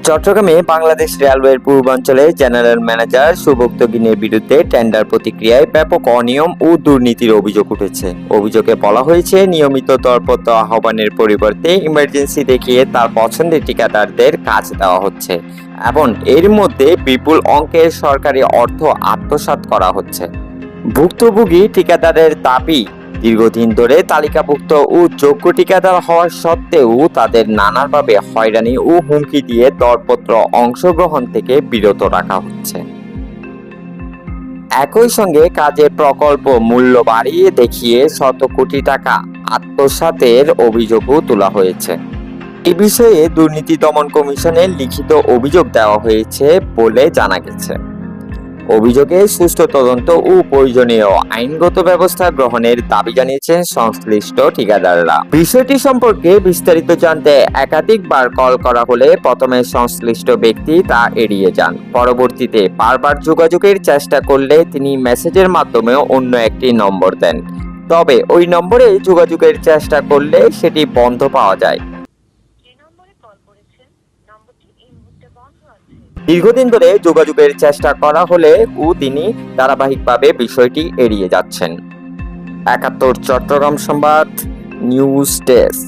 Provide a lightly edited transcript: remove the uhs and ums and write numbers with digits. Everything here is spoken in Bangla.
চট্টগ্রামে বাংলাদেশ রেলওয়ের পূর্বাঞ্চলে জেনারেল ম্যানেজার সুভক্ত গিনের বিরুদ্ধে টেন্ডার প্রতিক্রিয়ায় ব্যাপক অনিয়ম ও দুর্নীতির অভিযোগ উঠেছে। অভিযোগে বলা হয়েছে, নিয়মিত দরপত্র আহ্বানের পরিবর্তে ইমার্জেন্সি দেখিয়ে তার পছন্দের ঠিকাদারদের কাজ দেওয়া হচ্ছে এবং এর মধ্যে বিপুল অঙ্কের সরকারি অর্থ আত্মসাৎ করা হচ্ছে। ভুক্তভোগী ঠিকাদারের দাবি, দীর্ঘদিন ধরে তালিকাভুক্ত ও যোগ্য ঠিকাদার হওয়া সত্ত্বেও তাদের নানাভাবে হয়রানি ও হুমকি দিয়ে দরপত্র অংশগ্রহণ থেকে বিরত রাখা হচ্ছে। একই সঙ্গে কাজের প্রকল্প মূল্য বাড়িয়ে দেখিয়ে শত কোটি টাকা আত্মসাতের অভিযোগও তোলা হয়েছে। এ বিষয়ে দুর্নীতি দমন কমিশনে লিখিত অভিযোগ দেওয়া হয়েছে বলে জানা গেছে। অভিযোগে সুষ্ঠু তদন্ত ও প্রয়োজনীয় আইনগত ব্যবস্থা গ্রহণের দাবি জানিয়েছেন সংশ্লিষ্ট ঠিকাদাররা। বিষয়টি সম্পর্কে বিস্তারিত জানতে একাধিকবার কল করা হলে প্রথমে সংশ্লিষ্ট ব্যক্তি তা এড়িয়ে যান। পরবর্তীতে বারবার যোগাযোগের চেষ্টা করলে তিনি মেসেজের মাধ্যমে অন্য একটি নম্বর দেন। তবে ওই নম্বরে যোগাযোগের চেষ্টা করলে সেটি বন্ধ পাওয়া যায়। দীর্ঘদিন ধরে যোগাযোগের চেষ্টা করা হলেও তিনি ধারাবাহিকভাবে বিষয়টি এড়িয়ে যাচ্ছেন। ৭১ চট্টগ্রাম সংবাদ নিউজ ডেস্ক।